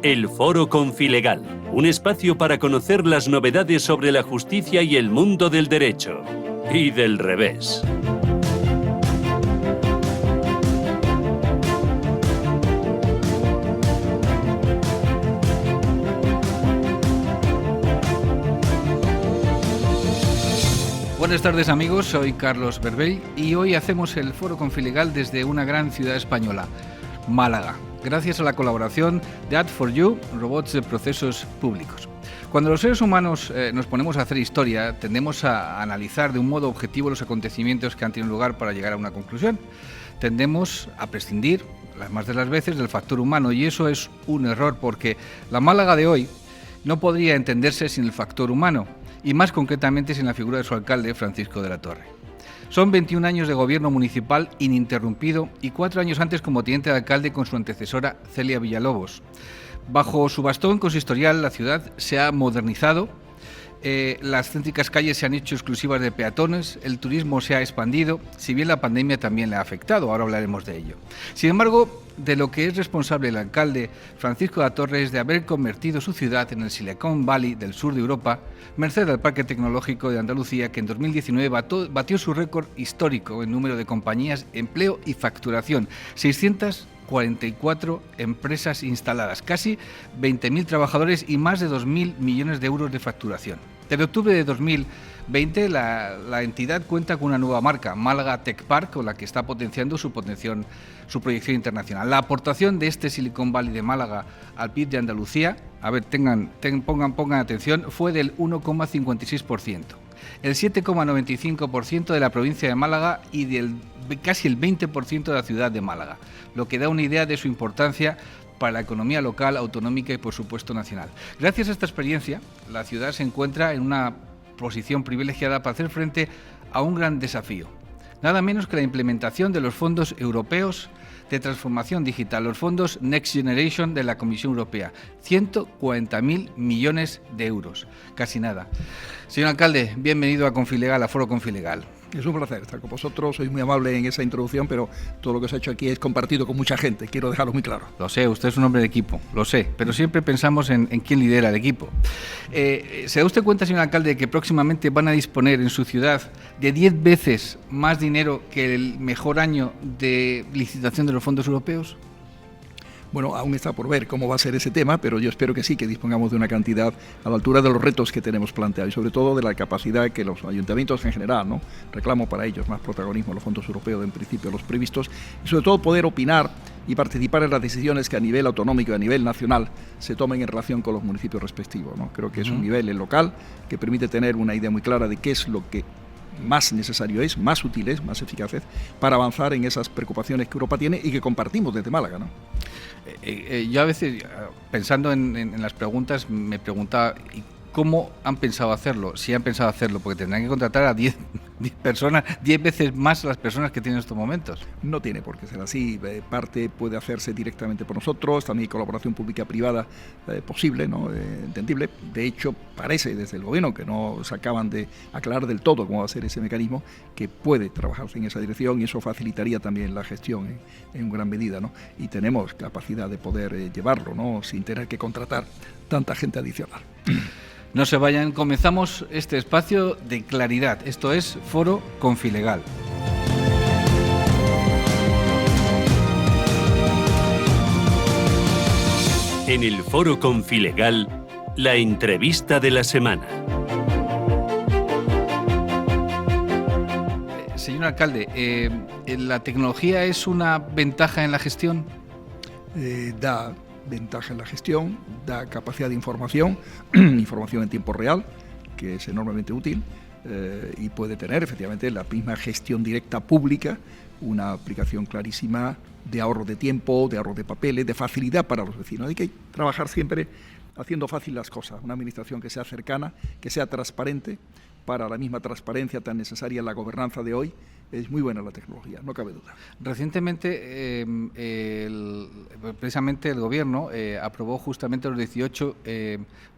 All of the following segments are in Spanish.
El Foro Confilegal, un espacio para conocer las novedades sobre la justicia y el mundo del derecho. Y del revés. Buenas tardes amigos, soy Carlos Berbell y hoy hacemos el Foro Confilegal desde una gran ciudad española, Málaga, gracias a la colaboración de Add4U, robots de procesos públicos. Cuando los seres humanos nos ponemos a hacer historia, tendemos a analizar de un modo objetivo los acontecimientos que han tenido lugar para llegar a una conclusión. Tendemos a prescindir, las más de las veces, del factor humano, y eso es un error porque la Málaga de hoy no podría entenderse sin el factor humano, y más concretamente sin la figura de su alcalde, Francisco de la Torre. Son 21 años de gobierno municipal ininterrumpido y 4 años antes como teniente de alcalde con su antecesora Celia Villalobos. Bajo su bastón consistorial, la ciudad se ha modernizado, las céntricas calles se han hecho exclusivas de peatones, el turismo se ha expandido, si bien la pandemia también le ha afectado, ahora hablaremos de ello. Sin embargo, de lo que es responsable el alcalde Francisco de la Torre es de haber convertido su ciudad en el Silicon Valley del sur de Europa, merced al Parque Tecnológico de Andalucía, que en 2019 batió su récord histórico en número de compañías, empleo y facturación, 644 empresas instaladas, casi 20.000 trabajadores y más de 2.000 millones de euros de facturación. Desde octubre de 2020 la entidad cuenta con una nueva marca, Málaga Tech Park, con la que está potenciando su proyección internacional. La aportación de este Silicon Valley de Málaga al PIB de Andalucía, pongan atención, fue del 1,56%. El 7,95% de la provincia de Málaga y del casi el 20% de la ciudad de Málaga, lo que da una idea de su importancia para la economía local, autonómica y, por supuesto, nacional. Gracias a esta experiencia, la ciudad se encuentra en una posición privilegiada para hacer frente a un gran desafío, nada menos que la implementación de los fondos europeos de transformación digital, los fondos Next Generation de la Comisión Europea, 140.000 millones de euros, casi nada. Señor alcalde, bienvenido a Confilegal, a Foro Confilegal. Es un placer estar con vosotros, sois muy amable en esa introducción, pero todo lo que os he hecho aquí es compartido con mucha gente, quiero dejarlo muy claro. Lo sé, usted es un hombre de equipo, lo sé, pero siempre pensamos en quién lidera el equipo. ¿Se da usted cuenta, señor alcalde, de que próximamente van a disponer en su ciudad de 10 veces más dinero que el mejor año de licitación de los fondos europeos? Bueno, aún está por ver cómo va a ser ese tema, pero yo espero que sí, que dispongamos de una cantidad a la altura de los retos que tenemos planteados y sobre todo de la capacidad que los ayuntamientos en general, ¿no? Reclamo para ellos más protagonismo en los fondos europeos, en principio los previstos, y sobre todo poder opinar y participar en las decisiones que a nivel autonómico y a nivel nacional se tomen en relación con los municipios respectivos, ¿no? Creo que es un nivel local que permite tener una idea muy clara de qué es lo que más necesario es, más útil es, más eficaz es, para avanzar en esas preocupaciones que Europa tiene y que compartimos desde Málaga, ¿no? Yo a veces, pensando en las preguntas, me preguntaba ¿cómo han pensado hacerlo? Si han pensado hacerlo, porque tendrán que contratar a 10 personas, 10 veces más a las personas que tienen en estos momentos. No tiene por qué ser así. Parte puede hacerse directamente por nosotros, también hay colaboración pública-privada posible, ¿no? Entendible. De hecho, parece desde el gobierno que no se acaban de aclarar del todo cómo va a ser ese mecanismo, que puede trabajarse en esa dirección y eso facilitaría también la gestión en gran medida, ¿no? Y tenemos capacidad de poder llevarlo, ¿no? Sin tener que contratar tanta gente adicional. No se vayan, comenzamos este espacio de claridad. Esto es Foro Confilegal. En el Foro Confilegal, la entrevista de la semana. Señor alcalde, ¿la tecnología es una ventaja en la gestión? Da ventaja en la gestión, da capacidad de información, información en tiempo real, que es enormemente útil, y puede tener efectivamente la misma gestión directa pública, una aplicación clarísima de ahorro de tiempo, de ahorro de papeles, de facilidad para los vecinos. Hay que trabajar siempre haciendo fácil las cosas, una administración que sea cercana, que sea transparente, para la misma transparencia tan necesaria en la gobernanza de hoy. Es muy buena la tecnología, no cabe duda. Recientemente, precisamente el Gobierno aprobó justamente los 18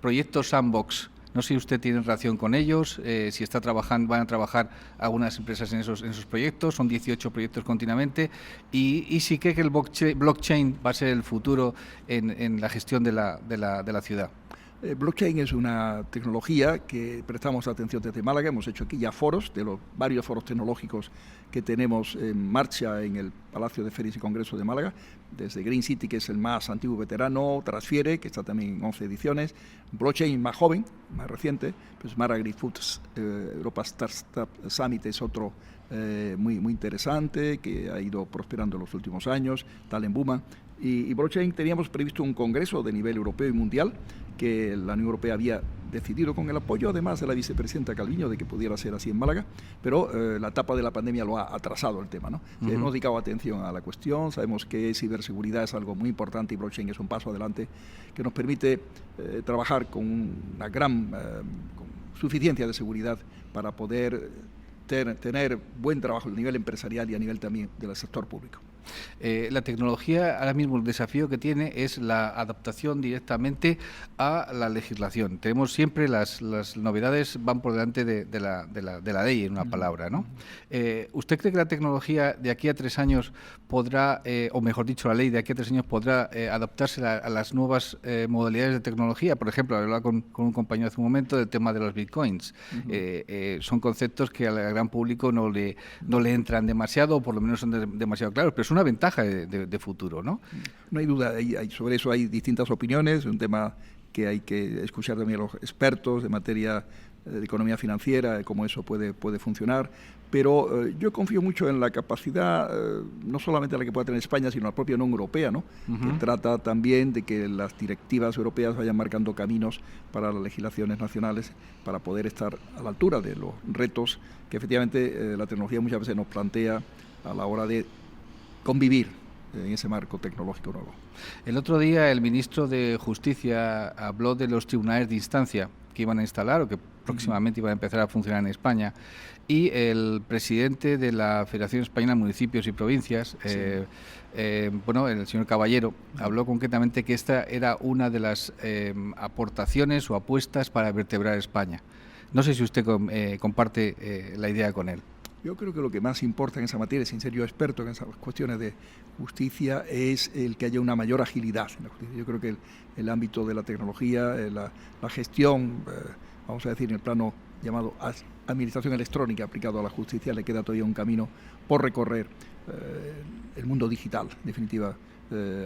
proyectos Sandbox. No sé si usted tiene relación con ellos, si está trabajando, van a trabajar algunas empresas en esos proyectos, son 18 proyectos continuamente, y si cree que el blockchain va a ser el futuro en la gestión de la ciudad. Blockchain es una tecnología que prestamos atención desde Málaga. Hemos hecho aquí ya foros, de los varios foros tecnológicos que tenemos en marcha en el Palacio de Ferias y Congresos de Málaga, desde Green City, que es el más antiguo veterano, Transfiere, que está también en 11 ediciones, Blockchain más joven, más reciente, pues Smart Agri-Foods Europa Startup Summit es otro muy interesante, que ha ido prosperando en los últimos años, Talent Buma. Y Blockchain teníamos previsto un congreso de nivel europeo y mundial que la Unión Europea había decidido con el apoyo además de la vicepresidenta Calviño de que pudiera ser así en Málaga, pero la etapa de la pandemia lo ha atrasado el tema, ¿no? Hemos dedicado atención a la cuestión, sabemos que ciberseguridad es algo muy importante y blockchain es un paso adelante que nos permite trabajar con una gran con suficiencia de seguridad para poder tener buen trabajo a nivel empresarial y a nivel también del sector público. La tecnología, ahora mismo el desafío que tiene es la adaptación directamente a la legislación. Tenemos siempre las novedades van por delante de la ley, en una palabra, ¿no? ¿Usted cree que la tecnología de aquí a 3 años podrá, o mejor dicho, la ley de aquí a 3 años podrá adaptarse a las nuevas modalidades de tecnología? Por ejemplo, hablaba con un compañero hace un momento del tema de los bitcoins. Son conceptos que al gran público no le entran demasiado, o por lo menos son demasiado claros, pero es una ventaja de futuro, ¿no? No hay duda, sobre eso hay distintas opiniones, es un tema que hay que escuchar también a los expertos de materia de economía financiera, de cómo eso puede funcionar, pero yo confío mucho en la capacidad, no solamente la que pueda tener España, sino la propia Unión Europea, ¿no? Que trata también de que las directivas europeas vayan marcando caminos para las legislaciones nacionales para poder estar a la altura de los retos que efectivamente la tecnología muchas veces nos plantea a la hora de convivir en ese marco tecnológico nuevo. El otro día el ministro de Justicia habló de los tribunales de instancia que iban a instalar o que próximamente iban a empezar a funcionar en España, y el presidente de la Federación Española de Municipios y Provincias, el señor Caballero, habló concretamente que esta era una de las aportaciones o apuestas para vertebrar España. No sé si usted comparte la idea con él. Yo creo que lo que más importa en esa materia, sin ser yo experto en esas cuestiones de justicia, es el que haya una mayor agilidad en la justicia. Yo creo que el ámbito de la tecnología, la gestión, vamos a decir, en el plano llamado administración electrónica aplicado a la justicia, le queda todavía un camino por recorrer. El mundo digital, en definitiva,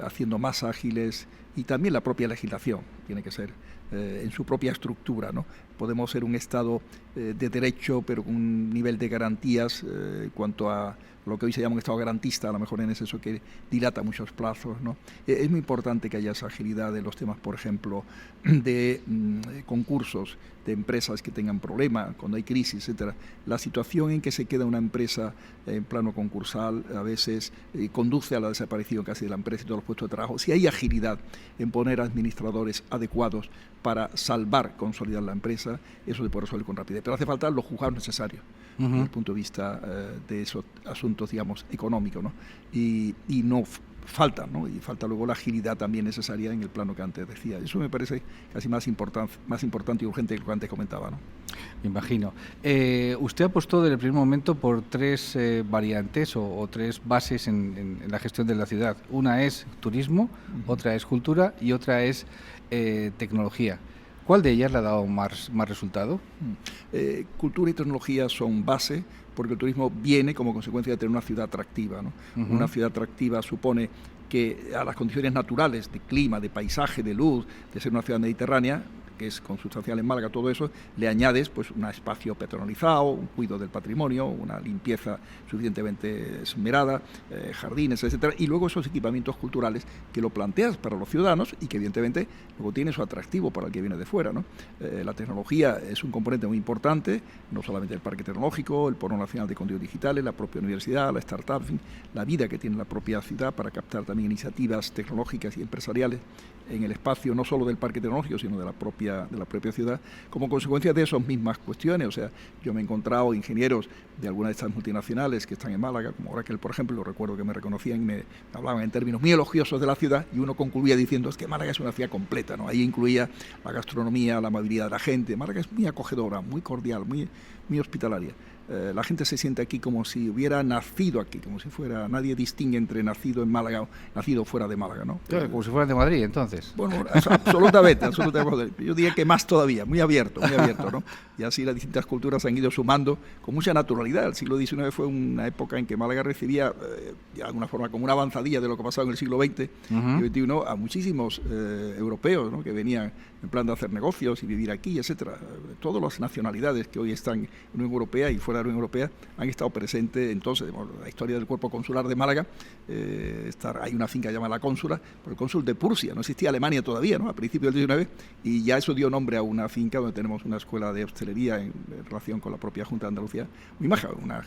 haciendo más ágiles, y también la propia legislación tiene que ser en su propia estructura, ¿no? Podemos ser un Estado de derecho, pero con un nivel de garantías en cuanto a lo que hoy se llama un Estado garantista, a lo mejor es eso que dilata muchos plazos, ¿no? Es muy importante que haya esa agilidad en los temas, por ejemplo, de concursos de empresas que tengan problemas, cuando hay crisis, etcétera. La situación en que se queda una empresa en plano concursal a veces conduce a la desaparición casi de la empresa y todos los puestos de trabajo. Si hay agilidad en poner administradores adecuados para salvar, consolidar la empresa, eso se puede resolver con rapidez. Pero hace falta los juzgados necesarios desde el punto de vista de esos asuntos, digamos, económicos, ¿no? Y no falta, ¿no? Y falta luego la agilidad también necesaria en el plano que antes decía. Eso me parece casi más importante y urgente que lo que antes comentaba, ¿no? Me imagino. Usted apostó desde el primer momento por 3 variantes o 3 bases en la gestión de la ciudad. Una es turismo, otra es cultura y otra es tecnología. ¿Cuál de ellas le ha dado más resultado? Cultura y tecnología son base, porque el turismo viene como consecuencia de tener una ciudad atractiva, ¿no? Una ciudad atractiva supone que a las condiciones naturales de clima, de paisaje, de luz, de ser una ciudad mediterránea, que es consustancial en Málaga, todo eso, le añades pues un espacio petronalizado, un cuidado del patrimonio, una limpieza suficientemente esmerada, jardines, etcétera, y luego esos equipamientos culturales que lo planteas para los ciudadanos y que evidentemente luego tiene su atractivo para el que viene de fuera, ¿no? La tecnología es un componente muy importante, no solamente el parque tecnológico, el Polo Nacional de Contenidos Digitales, la propia universidad, la startup, en fin, la vida que tiene la propia ciudad para captar también iniciativas tecnológicas y empresariales en el espacio no solo del parque tecnológico, sino de la propia propia ciudad, como consecuencia de esas mismas cuestiones. O sea, yo me he encontrado ingenieros de algunas de estas multinacionales que están en Málaga, como Oracle, por ejemplo, lo recuerdo que me reconocían y me hablaban en términos muy elogiosos de la ciudad, y uno concluía diciendo, es que Málaga es una ciudad completa, ¿no? Ahí incluía la gastronomía, la amabilidad de la gente. Málaga es muy acogedora, muy cordial, muy hospitalaria. La gente se siente aquí como si hubiera nacido aquí, como si fuera, nadie distingue entre nacido en Málaga o nacido fuera de Málaga, ¿no? Claro, como si fuera de Madrid, entonces. Bueno, absolutamente. Yo diría que más todavía, muy abierto, ¿no? Y así las distintas culturas han ido sumando con mucha naturalidad. El siglo XIX fue una época en que Málaga recibía, de alguna forma, como una avanzadilla de lo que pasaba en el siglo XX y XXI, a muchísimos europeos, ¿no? Que venían en plan de hacer negocios y vivir aquí, etcétera. Todas las nacionalidades que hoy están en la Unión Europea y fuera de la Unión Europea han estado presentes. Entonces, la historia del cuerpo consular de Málaga, hay una finca llamada La Cónsula, por el cónsul de Prusia. No existía Alemania todavía, ¿no? A principios del XIX, y ya eso dio nombre a una finca donde tenemos una escuela de hostelería en relación con la propia Junta de Andalucía, muy maja, una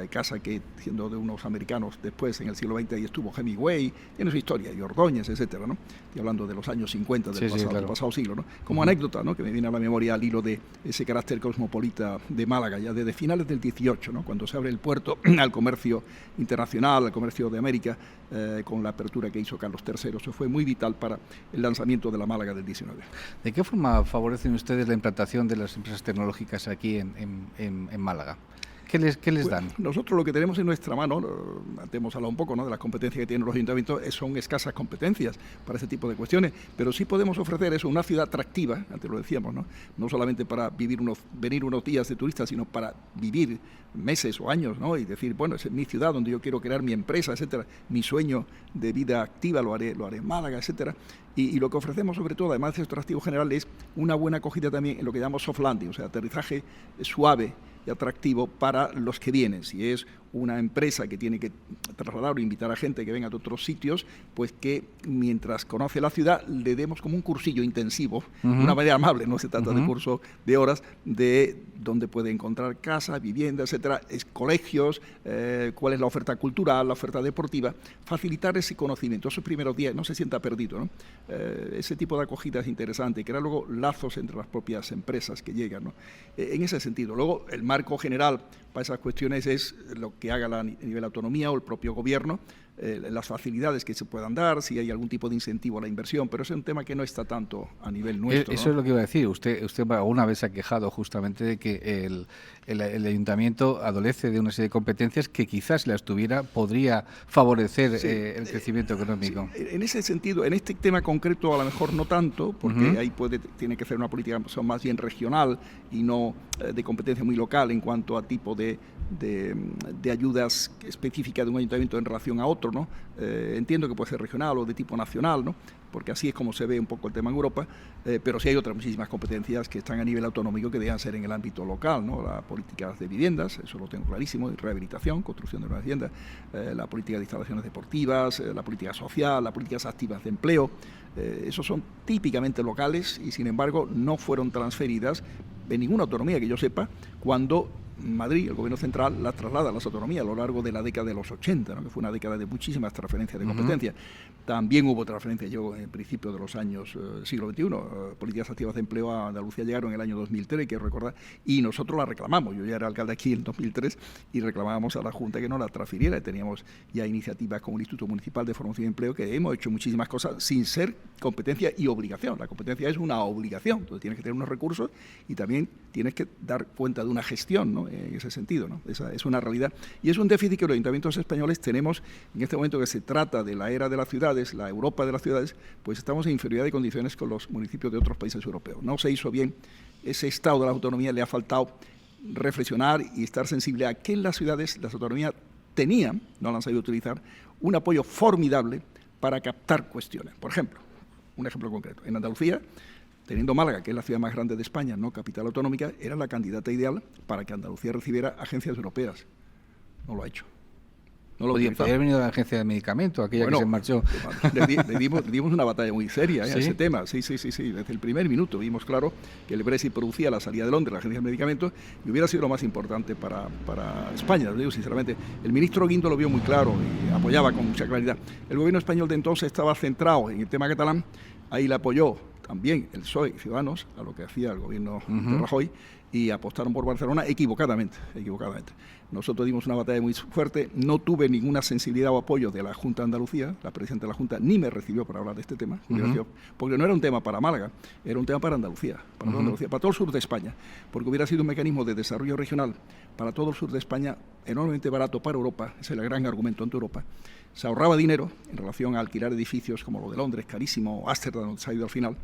casa que, siendo de unos americanos después, en el siglo XX, ahí estuvo Hemingway, tiene su historia, y Ordóñez, etcétera, ¿no? Estoy hablando de los años 50 del pasado siglo, ¿no? Como anécdota, ¿no? Que me viene a la memoria al hilo de ese carácter cosmopolita de Málaga, ya desde finales del 18, ¿no? Cuando se abre el puerto al comercio internacional, al comercio de América, con la apertura que hizo Carlos III. Eso fue muy vital para el lanzamiento de la Málaga del 19. ¿De qué forma favorecen ustedes la implantación de las empresas tecnológicas aquí en Málaga? ¿Qué les dan? Nosotros lo que tenemos en nuestra mano, antes hemos hablado un poco, ¿no?, de las competencias que tienen los ayuntamientos, son escasas competencias para ese tipo de cuestiones, pero sí podemos ofrecer eso, una ciudad atractiva, antes lo decíamos, no solamente para venir unos días de turistas, sino para vivir meses o años, ¿no? Y decir, bueno, esa es mi ciudad donde yo quiero crear mi empresa, etcétera, mi sueño de vida activa lo haré en Málaga, etcétera. Y lo que ofrecemos sobre todo, además de este atractivo general, es una buena acogida también en lo que llamamos soft landing, o sea, aterrizaje suave y atractivo para los que vienen. Si es una empresa que tiene que trasladar o invitar a gente que venga de otros sitios, pues que mientras conoce la ciudad le demos como un cursillo intensivo, de una manera amable, no se trata de curso de horas, de dónde puede encontrar casa, vivienda, etcétera, colegios, cuál es la oferta cultural, la oferta deportiva, facilitar ese conocimiento, esos primeros días, no se sienta perdido, ¿no? Ese tipo de acogida es interesante, crear luego lazos entre las propias empresas que llegan, ¿no? En ese sentido. Luego, el marco general para esas cuestiones es lo que haga a nivel autonomía o el propio gobierno, las facilidades que se puedan dar, si hay algún tipo de incentivo a la inversión, pero es un tema que no está tanto a nivel nuestro. Eso, ¿no?, es lo que iba a decir. Usted alguna vez se ha quejado justamente de que el ayuntamiento adolece de una serie de competencias que quizás las tuviera, podría favorecer el crecimiento económico. Sí, en ese sentido, en este tema concreto a lo mejor no tanto, porque ahí tiene que ser una política más bien regional y no de competencia muy local en cuanto a tipo de ayudas específicas de un ayuntamiento en relación a otro, ¿no? Entiendo que puede ser regional o de tipo nacional, ¿no?, porque así es como se ve un poco el tema en Europa, pero sí hay otras muchísimas competencias que están a nivel autonómico que deben ser en el ámbito local, ¿no? Las políticas de viviendas, eso lo tengo clarísimo, de rehabilitación, construcción de nuevas viviendas, la política de instalaciones deportivas, la política social, las políticas activas de empleo, esos son típicamente locales y sin embargo no fueron transferidas en ninguna autonomía que yo sepa cuando Madrid, el gobierno central, las traslada a las autonomías a lo largo de la década de los 80, ¿no?, que fue una década de muchísimas transferencias de competencia. También hubo transferencias, en principio de los años siglo XXI, políticas activas de empleo a Andalucía llegaron en el año 2003, quiero recordar, y nosotros la reclamamos. Yo ya era alcalde aquí en 2003 y reclamábamos a la Junta que no la transfiriera, y teníamos ya iniciativas como el Instituto Municipal de Formación y Empleo, que hemos hecho muchísimas cosas sin ser competencia y obligación. La competencia es una obligación, entonces tienes que tener unos recursos y también tienes que dar cuenta de una gestión, ¿no?, en ese sentido, ¿no? Esa es una realidad y es un déficit que los ayuntamientos españoles tenemos en este momento, que se trata de la era de las ciudades, la Europa de las ciudades, pues estamos en inferioridad de condiciones con los municipios de otros países europeos. No se hizo bien ese estado de la autonomía, le ha faltado reflexionar y estar sensible a que en las ciudades las autonomías tenían, no las han sabido utilizar, un apoyo formidable para captar cuestiones. Por ejemplo, un ejemplo concreto, en Andalucía, teniendo Málaga, que es la ciudad más grande de España, no capital autonómica, era la candidata ideal para que Andalucía recibiera agencias europeas. No lo ha hecho. No lo podía haber venido la agencia de medicamentos, aquella que se marchó. Le dimos una batalla muy seria, ¿Sí?, a ese tema. Sí. Desde el primer minuto vimos claro que el Brexit producía la salida de Londres, la agencia de medicamentos, y hubiera sido lo más importante para España. Lo digo sinceramente. El ministro Guindo lo vio muy claro y apoyaba con mucha claridad. El gobierno español de entonces estaba centrado en el tema catalán, ahí le apoyó también el PSOE y Ciudadanos, a lo que hacía el gobierno de Rajoy, y apostaron por Barcelona equivocadamente. Nosotros dimos una batalla muy fuerte, no tuve ninguna sensibilidad o apoyo de la Junta de Andalucía, la presidenta de la Junta ni me recibió para hablar de este tema, porque no era un tema para Málaga, era un tema para Andalucía, para todo el sur de España, porque hubiera sido un mecanismo de desarrollo regional para todo el sur de España enormemente barato para Europa, ese es el gran argumento ante Europa. Se ahorraba dinero en relación a alquilar edificios como lo de Londres, carísimo, o Ámsterdam, donde se ha ido al final,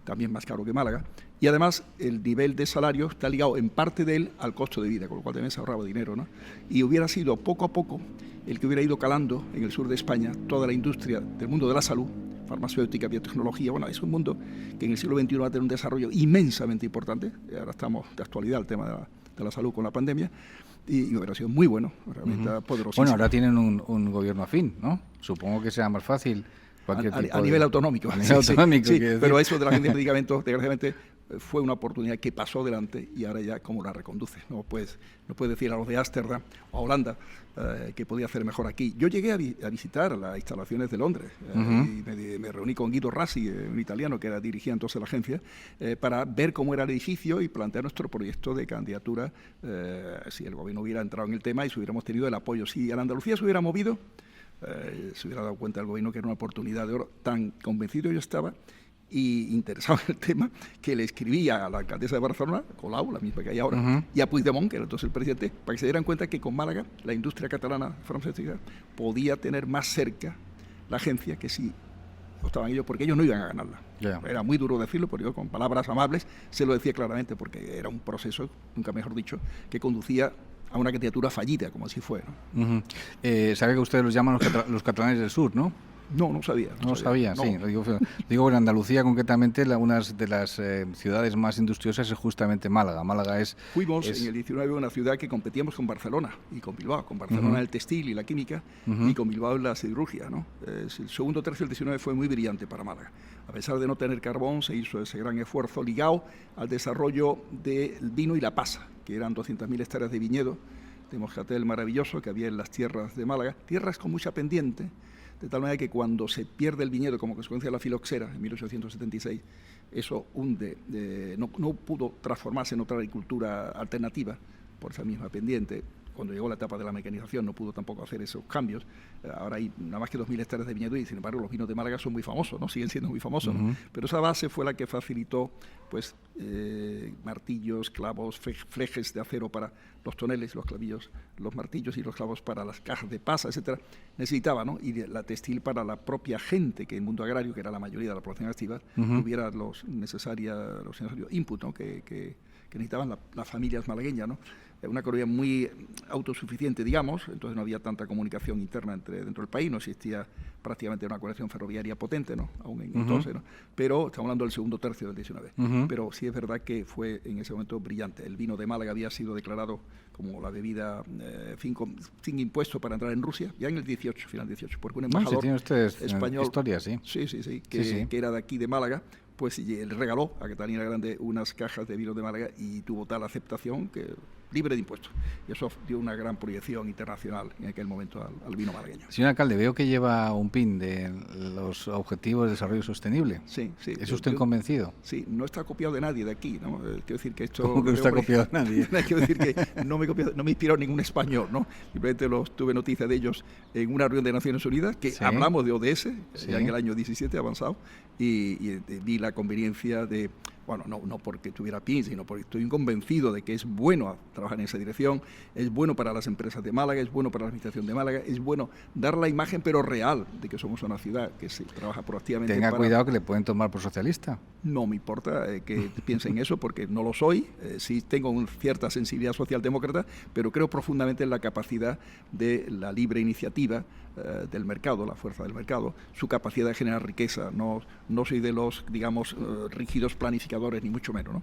también más caro que Málaga, y además el nivel de salario está ligado en parte de él al costo de vida, con lo cual también se ahorraba dinero, ¿no? Y hubiera sido poco a poco el que hubiera ido calando en el sur de España toda la industria del mundo de la salud, farmacéutica, biotecnología. Bueno, es un mundo que en el siglo XXI va a tener un desarrollo inmensamente importante. Ahora estamos de actualidad el tema de la salud con la pandemia, y hubiera sido muy bueno, realmente poderosísimo. Bueno, ahora tienen un gobierno afín, ¿no? Supongo que sea más fácil. A nivel autonómico. A nivel autonómico, sí, pero eso de la agencia de medicamentos, desgraciadamente, fue una oportunidad que pasó delante y ahora ya cómo la reconduce. No puedes decir a los de Ámsterdam o a Holanda que podía hacer mejor aquí. Yo llegué a visitar las instalaciones de Londres y me reuní con Guido Rassi, un italiano que dirigía entonces la agencia, para ver cómo era el edificio y plantear nuestro proyecto de candidatura si el gobierno hubiera entrado en el tema y si hubiéramos tenido el apoyo. Si a la Andalucía se hubiera movido, se hubiera dado cuenta el gobierno que era una oportunidad de oro. Tan convencido yo estaba y interesado en el tema que le escribía a la alcaldesa de Barcelona, Colau, la misma que hay ahora, y a Puigdemont, que era entonces el presidente, para que se dieran cuenta que con Málaga la industria catalana farmacéutica podía tener más cerca la agencia que si estaban ellos, porque ellos no iban a ganarla. Era muy duro decirlo, pero yo con palabras amables se lo decía claramente, porque era un proceso, nunca mejor dicho, que conducía a una candidatura fallida, como así fue, ¿no? Sabe que ustedes los llaman los catalanes del sur, ¿no? No sabía. No sabía, sí. Digo, en Andalucía concretamente, una de las ciudades más industriosas es justamente Málaga. Fuimos en el 19 una ciudad que competíamos con Barcelona y con Bilbao. Con Barcelona en el textil y la química y con Bilbao en la siderurgia, ¿no? El segundo tercio del 19 fue muy brillante para Málaga. A pesar de no tener carbón, se hizo ese gran esfuerzo ligado al desarrollo del vino y la pasa, que eran 200.000 hectáreas de viñedo, de moscatel maravilloso que había en las tierras de Málaga, tierras con mucha pendiente, de tal manera que cuando se pierde el viñedo como consecuencia de la filoxera en 1876, eso hunde, no pudo transformarse en otra agricultura alternativa por esa misma pendiente. Cuando llegó la etapa de la mecanización no pudo tampoco hacer esos cambios. Ahora hay nada más que 2.000 hectáreas de viñedo y sin embargo los vinos de Málaga son muy famosos, ¿no? Siguen siendo muy famosos, ¿no? Pero esa base fue la que facilitó pues martillos, clavos, flejes de acero para los toneles, los clavillos, los martillos y los clavos para las cajas de pasa, etcétera. Necesitaba, ¿no? Y la textil para la propia gente, que en el mundo agrario, que era la mayoría de la población activa, tuviera los necesarios input, ¿no? que necesitaban las familias malagueñas, ¿no? Una economía muy autosuficiente, digamos, entonces no había tanta comunicación interna dentro del país, no existía prácticamente una conexión ferroviaria potente, ¿no? Aún entonces, ¿no? Pero estamos hablando del segundo tercio del 19. Pero sí es verdad que fue en ese momento brillante. El vino de Málaga había sido declarado como la bebida sin impuesto para entrar en Rusia, ya en el 18, final 18, porque un embajador español, historia, sí, que era de aquí de Málaga, pues le regaló a Catalina Grande unas cajas de vino de Málaga y tuvo tal aceptación que libre de impuestos. Y eso dio una gran proyección internacional en aquel momento al vino malagueño. Señor alcalde, veo que lleva un pin de los Objetivos de Desarrollo Sostenible. Sí. ¿Es usted convencido? Sí, no está copiado de nadie de aquí, ¿no? Quiero decir que esto... ¿Cómo que no está copiado de nadie? Quiero decir que no me inspiró ningún español, ¿no? Simplemente tuve noticia de ellos en una reunión de Naciones Unidas, que hablamos de ODS, ya en el año 17 avanzado, y vi la conveniencia de... Bueno, no porque tuviera PIN, sino porque estoy convencido de que es bueno trabajar en esa dirección, es bueno para las empresas de Málaga, es bueno para la administración de Málaga, es bueno dar la imagen, pero real, de que somos una ciudad que se trabaja proactivamente. Tenga cuidado que le pueden tomar por socialista. No me importa que piensen eso, porque no lo soy. Sí tengo una cierta sensibilidad socialdemócrata, pero creo profundamente en la capacidad de la libre iniciativa del mercado, la fuerza del mercado, su capacidad de generar riqueza. No soy de los, digamos, rígidos planificadores blanqueadores, ni mucho menos, ¿no?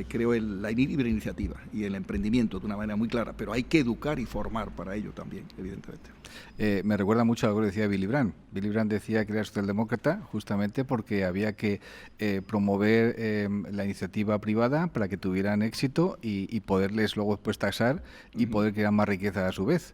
Creo en la libre iniciativa y el emprendimiento de una manera muy clara, pero hay que educar y formar para ello también, evidentemente. Me recuerda mucho a lo que decía Willy Brandt. Willy Brandt decía que era socialdemócrata justamente porque había que promover la iniciativa privada para que tuvieran éxito y poderles luego después taxar y poder crear más riqueza a su vez.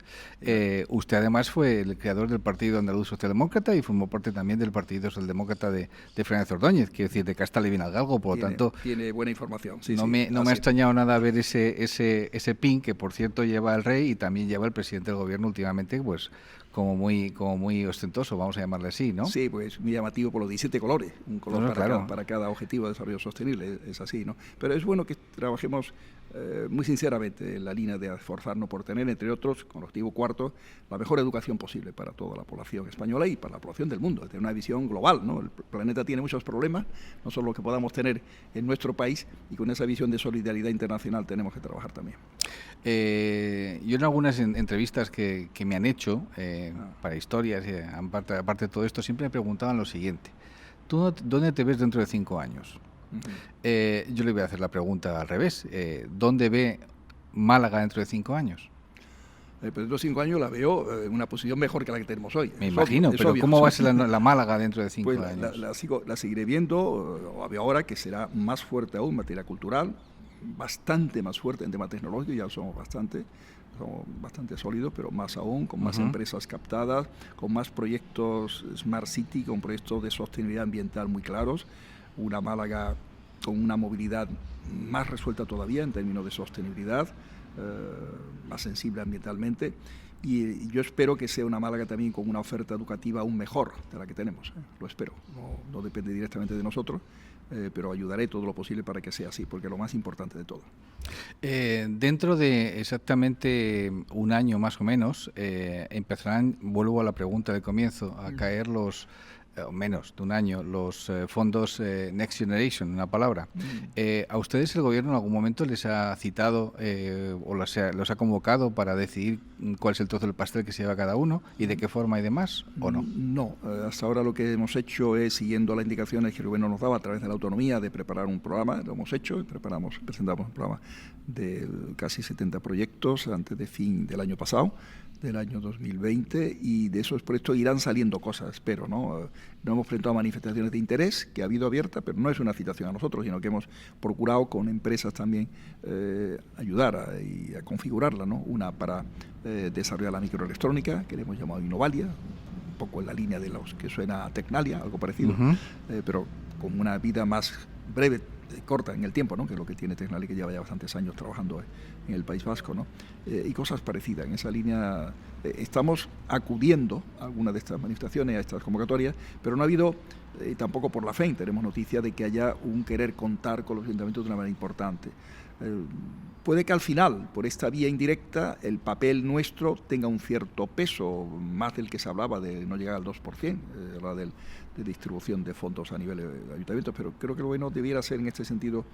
Usted además fue el creador del Partido Andaluz Socialdemócrata y formó parte también del Partido Socialdemócrata de Fernández Ordóñez, quiero decir, de Castalla y Vinalgalgo, por lo tanto... Tiene buena información. Sí, no sí, me ha extrañado nada ver ese pin que, por cierto, lleva el rey y también lleva el presidente del gobierno últimamente, pues como muy ostentoso, vamos a llamarle así, ¿no? Sí, pues muy llamativo por los 17 colores, un color claro. para cada objetivo de desarrollo sostenible, es así, ¿no? Pero es bueno que trabajemos muy sinceramente en la línea de esforzarnos por tener, entre otros, con el objetivo cuarto, la mejor educación posible para toda la población española y para la población del mundo, tener una visión global, ¿no? El planeta tiene muchos problemas, no solo los que podamos tener en nuestro país, y con esa visión de solidaridad internacional tenemos que trabajar también. Yo en algunas entrevistas que me han hecho para historias, aparte de todo esto, siempre me preguntaban lo siguiente: ¿tú dónde te ves dentro de 5 años? Yo le voy a hacer la pregunta al revés. ¿Dónde ve Málaga dentro de 5 años? Pero dentro de 5 años la veo en una posición mejor que la que tenemos hoy. Me imagino, pero obvio. ¿Cómo va a ser la Málaga dentro de 5 años? La seguiré viendo ahora, que será más fuerte aún en materia cultural, bastante más fuerte en tema tecnológico, ya somos bastante sólidos, pero más aún, con más empresas captadas, con más proyectos Smart City, con proyectos de sostenibilidad ambiental muy claros, una Málaga con una movilidad más resuelta todavía en términos de sostenibilidad, más sensible ambientalmente, y yo espero que sea una Málaga también con una oferta educativa aún mejor de la que tenemos, lo espero, no depende directamente de nosotros, pero ayudaré todo lo posible para que sea así, porque es lo más importante de todo. Dentro de exactamente un año más o menos, empezarán, vuelvo a la pregunta del comienzo, a caer menos de un año, los fondos Next Generation, una palabra. ¿A ustedes el gobierno en algún momento les ha citado o los ha convocado para decidir cuál es el trozo del pastel que se lleva cada uno y de qué forma y demás, o no? No, hasta ahora lo que hemos hecho es, siguiendo las indicaciones que el gobierno nos daba a través de la autonomía, de preparar un programa, lo hemos hecho, presentamos un programa de casi 70 proyectos antes de fin del año pasado, del año 2020, y de esos proyectos irán saliendo cosas, espero, ¿no? No hemos presentado manifestaciones de interés, que ha habido abierta, pero no es una citación a nosotros, sino que hemos procurado con empresas también ayudar a configurarla, ¿no? Una para desarrollar la microelectrónica, que le hemos llamado Innovalia, un poco en la línea de los que suena a Tecnalia, algo parecido, pero con una vida más breve, corta en el tiempo, ¿no? Que es lo que tiene Tecnalia, que lleva ya bastantes años trabajando en el País Vasco, ¿no? Y cosas parecidas. En esa línea estamos acudiendo a algunas de estas manifestaciones, a estas convocatorias, pero no ha habido, tampoco por la FEIN, tenemos noticia de que haya un querer contar con los ayuntamientos de una manera importante. Puede que al final, por esta vía indirecta, el papel nuestro tenga un cierto peso, más del que se hablaba de no llegar al 2%, de distribución de fondos a nivel de ayuntamientos, pero creo que el gobierno debiera ser en este sentido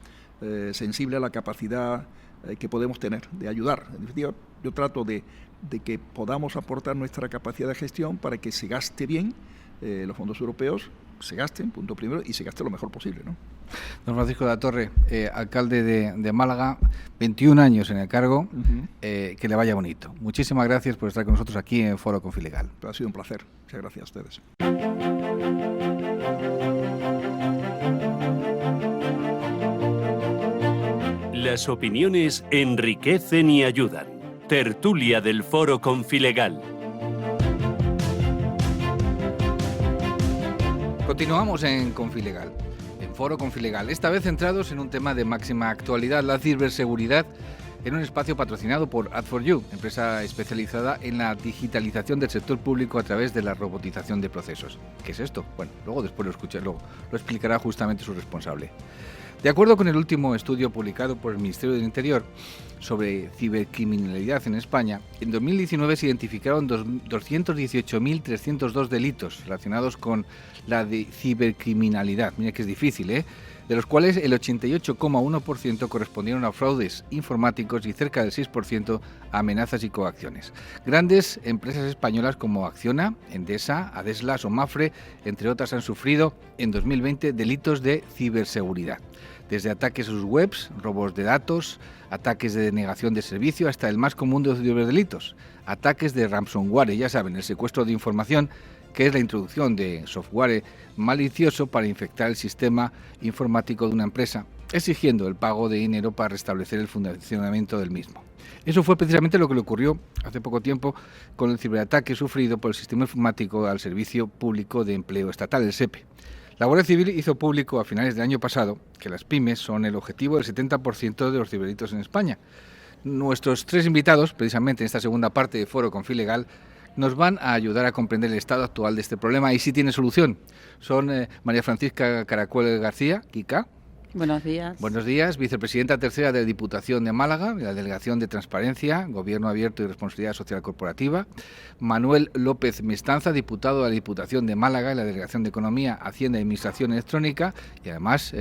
sensible a la capacidad que podemos tener de ayudar. En definitiva, yo trato de que podamos aportar nuestra capacidad de gestión para que se gaste bien los fondos europeos, se gasten, punto primero, y se gaste lo mejor posible, ¿no? Don Francisco de la Torre, alcalde de Málaga, 21 años en el cargo, que le vaya bonito. Muchísimas gracias por estar con nosotros aquí en Foro Confilegal. Ha sido un placer. Muchas gracias a ustedes. Las opiniones enriquecen y ayudan. Tertulia del Foro Confilegal. Continuamos en Confilegal, en Foro Confilegal, esta vez centrados en un tema de máxima actualidad, la ciberseguridad, en un espacio patrocinado por Ad4U, empresa especializada en la digitalización del sector público a través de la robotización de procesos. ¿Qué es esto? Bueno, después lo explicará justamente su responsable. De acuerdo con el último estudio publicado por el Ministerio del Interior sobre cibercriminalidad en España, en 2019 se identificaron 218.302 delitos relacionados con la cibercriminalidad. Mira que es difícil, ¿eh? De los cuales el 88,1% correspondieron a fraudes informáticos y cerca del 6% a amenazas y coacciones. Grandes empresas españolas como Acciona, Endesa, Adeslas o Mapfre, entre otras, han sufrido en 2020 delitos de ciberseguridad. desde ataques a sus webs, robos de datos, ataques de denegación de servicio, hasta el más común de los ciberdelitos, ataques de ransomware, ya saben, el secuestro de información, que es la introducción de software malicioso para infectar el sistema informático de una empresa, exigiendo el pago de dinero para restablecer el funcionamiento del mismo. Eso fue precisamente lo que le ocurrió hace poco tiempo con el ciberataque sufrido por el sistema informático al Servicio Público de Empleo Estatal, el SEPE. La Guardia Civil hizo público a finales del año pasado que las pymes son el objetivo del 70% de los ciberdelitos en España. Nuestros 3 invitados, precisamente en esta segunda parte de Foro Confilegal, nos van a ayudar a comprender el estado actual de este problema y si tiene solución. Son María Francisca Caracuel García, Kika. Buenos días. Buenos días, vicepresidenta tercera de la Diputación de Málaga, de la Delegación de Transparencia, Gobierno Abierto y Responsabilidad Social Corporativa. Manuel López Mestanza, diputado de la Diputación de Málaga, de la Delegación de Economía, Hacienda y Administración Electrónica y además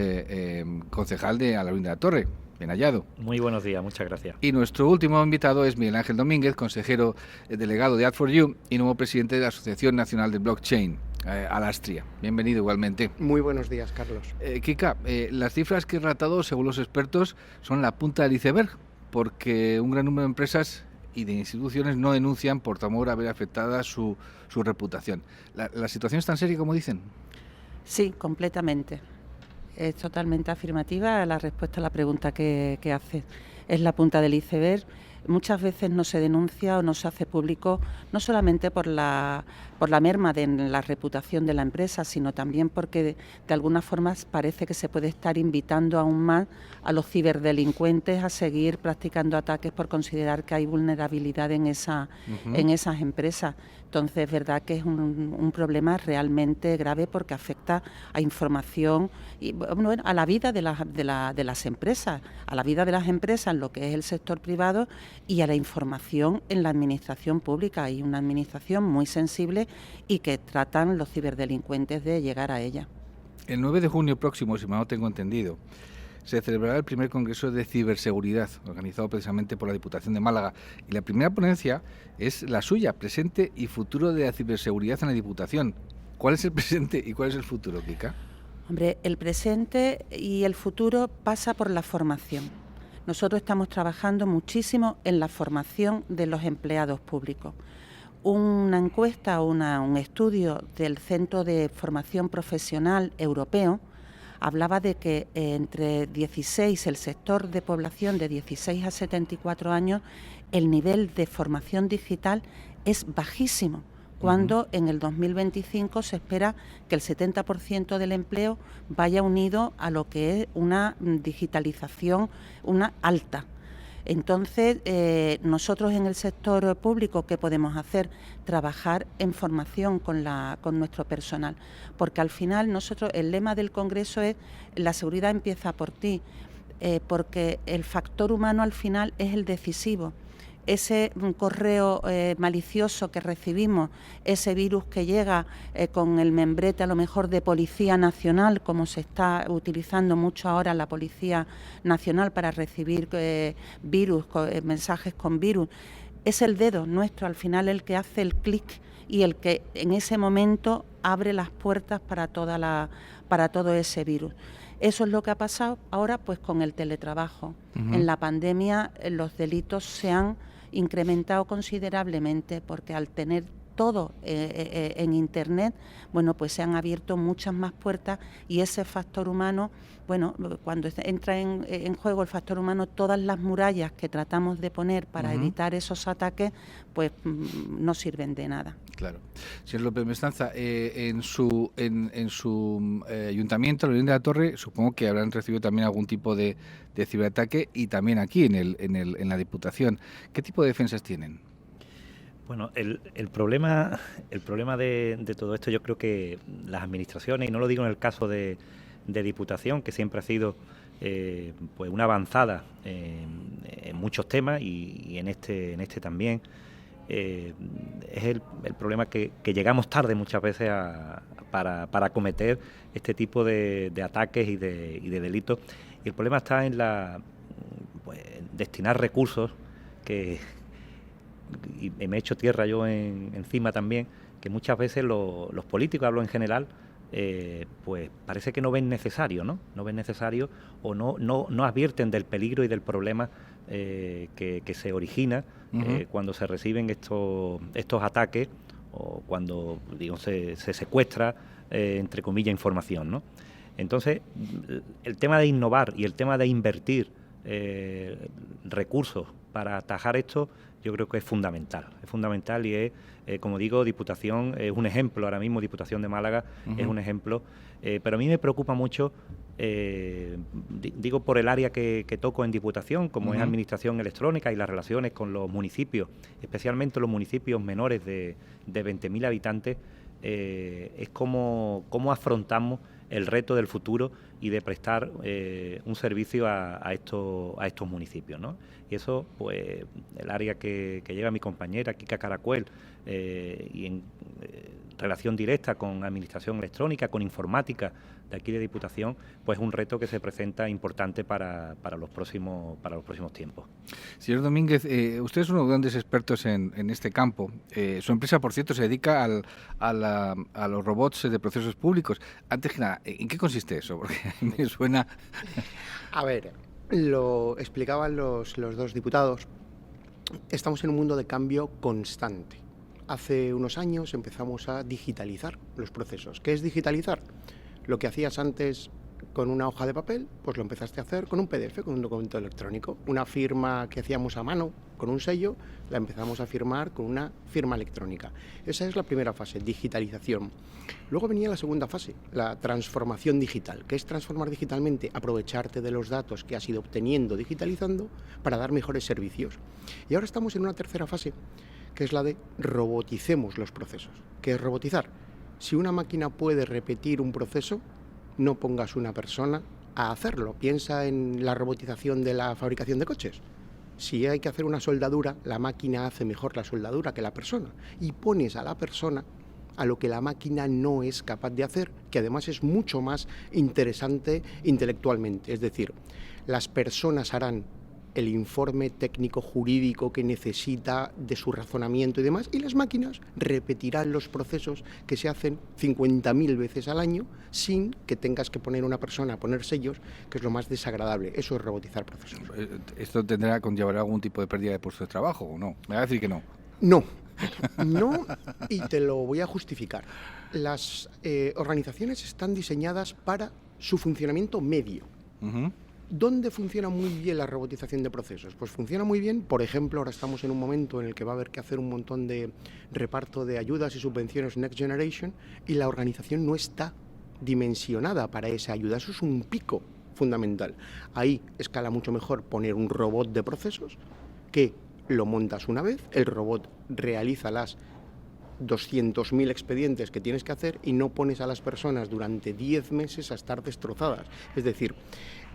concejal de Alaurín de la Torre. Bien hallado. Muy buenos días, muchas gracias. Y nuestro último invitado es Miguel Ángel Domínguez, consejero delegado de Ad4U y nuevo presidente de la Asociación Nacional de Blockchain, Alastria. Bienvenido igualmente. Muy buenos días, Carlos. Kika, las cifras que he relatado, según los expertos, son la punta del iceberg, porque un gran número de empresas y de instituciones no denuncian por temor a ver afectada su reputación. ¿La situación es tan seria como dicen? Sí, completamente. Es totalmente afirmativa la respuesta a la pregunta que hace. Es la punta del iceberg. Muchas veces no se denuncia o no se hace público, no solamente por la merma de la reputación de la empresa, sino también porque de alguna forma parece que se puede estar invitando aún más a los ciberdelincuentes a seguir practicando ataques por considerar que hay vulnerabilidad en esas empresas. Entonces es verdad que es un problema realmente grave porque afecta a información y a la vida de las empresas, a la vida de las empresas en lo que es el sector privado y a la información en la administración pública. Hay una administración muy sensible y que tratan los ciberdelincuentes de llegar a ella. El 9 de junio próximo, si mal no tengo entendido, se celebrará el primer Congreso de Ciberseguridad, organizado precisamente por la Diputación de Málaga. Y la primera ponencia es la suya, presente y futuro de la ciberseguridad en la Diputación. ¿Cuál es el presente y cuál es el futuro, Kika? Hombre, el presente y el futuro pasa por la formación. Nosotros estamos trabajando muchísimo en la formación de los empleados públicos. Una encuesta, un estudio del Centro de Formación Profesional Europeo hablaba de que entre 16, el sector de población de 16 a 74 años, el nivel de formación digital es bajísimo, cuando en el 2025 se espera que el 70% del empleo vaya unido a lo que es una digitalización, una alta. Entonces, nosotros en el sector público, ¿qué podemos hacer? Trabajar en formación con nuestro personal, porque al final el lema del Congreso es la seguridad empieza por ti, porque el factor humano al final es el decisivo. Ese correo malicioso que recibimos, ese virus que llega con el membrete a lo mejor de Policía Nacional, como se está utilizando mucho ahora la Policía Nacional para recibir mensajes con virus, es el dedo nuestro al final el que hace el clic y el que en ese momento abre las puertas para todo ese virus. Eso es lo que ha pasado ahora pues con el teletrabajo. En la pandemia los delitos se han incrementado considerablemente porque al tener todo en Internet, bueno, pues se han abierto muchas más puertas y ese factor humano, bueno, cuando entra en juego el factor humano, todas las murallas que tratamos de poner para evitar esos ataques, pues no sirven de nada. Claro. Señor López Mestanza, en su ayuntamiento, Alaurín de la Torre, supongo que habrán recibido también algún tipo de ciberataque y también aquí en la Diputación. ¿Qué tipo de defensas tienen? Bueno, el problema de todo esto, yo creo que las administraciones, y no lo digo en el caso de Diputación, que siempre ha sido pues una avanzada en muchos temas y en este también, es el problema que llegamos tarde muchas veces para cometer este tipo de ataques y de delitos. Y el problema está en destinar recursos y me echo tierra yo encima también, que muchas veces los políticos, hablo en general, pues parece que no ven necesario, ¿no? No ven necesario o no advierten del peligro y del problema que se origina cuando se reciben estos ataques o cuando, digamos, se secuestra, entre comillas, información, ¿no? Entonces, el tema de innovar y el tema de invertir recursos para atajar esto, yo creo que es fundamental y es, como digo, Diputación es un ejemplo, ahora mismo Diputación de Málaga es un ejemplo, pero a mí me preocupa mucho, digo por el área que toco en Diputación, como es Administración Electrónica y las relaciones con los municipios, especialmente los municipios menores de 20.000 habitantes, es cómo afrontamos el reto del futuro y de prestar un servicio a estos municipios, ¿no? Y eso, pues, el área que lleva mi compañera, Kika Caracuel, y en relación directa con Administración Electrónica, con informática de aquí de Diputación, pues es un reto que se presenta importante para los próximos tiempos. Señor Domínguez, usted es uno de los grandes expertos en este campo. Su empresa, por cierto, se dedica a los robots de procesos públicos. Antes que nada, ¿en qué consiste eso? Porque me suena... A ver, lo explicaban los dos diputados. Estamos en un mundo de cambio constante. Hace unos años empezamos a digitalizar los procesos. ¿Qué es digitalizar? Lo que hacías antes con una hoja de papel, pues lo empezaste a hacer con un PDF, con un documento electrónico. Una firma que hacíamos a mano con un sello, la empezamos a firmar con una firma electrónica. Esa es la primera fase, digitalización. Luego venía la segunda fase, la transformación digital. ¿Qué es transformar digitalmente? Aprovecharte de los datos que has ido obteniendo digitalizando para dar mejores servicios. Y ahora estamos en una tercera fase, que es la de roboticemos los procesos. ¿Qué es robotizar? Si una máquina puede repetir un proceso, no pongas una persona a hacerlo. Piensa en la robotización de la fabricación de coches. Si hay que hacer una soldadura, la máquina hace mejor la soldadura que la persona. Y pones a la persona a lo que la máquina no es capaz de hacer, que además es mucho más interesante intelectualmente. Es decir, las personas harán el informe técnico jurídico que necesita de su razonamiento y demás, y las máquinas repetirán los procesos que se hacen 50.000 veces al año sin que tengas que poner una persona a poner sellos, que es lo más desagradable. Eso es robotizar procesos. ¿Esto conllevará algún tipo de pérdida de puesto de trabajo o no? Me va a decir que no. No, y te lo voy a justificar. Las organizaciones están diseñadas para su funcionamiento medio. ¿Dónde funciona muy bien la robotización de procesos? Pues funciona muy bien, por ejemplo, ahora estamos en un momento en el que va a haber que hacer un montón de reparto de ayudas y subvenciones Next Generation y la organización no está dimensionada para esa ayuda. Eso es un pico fundamental. Ahí escala mucho mejor poner un robot de procesos que lo montas una vez, el robot realiza las 200.000 expedientes que tienes que hacer y no pones a las personas durante 10 meses a estar destrozadas. Es decir,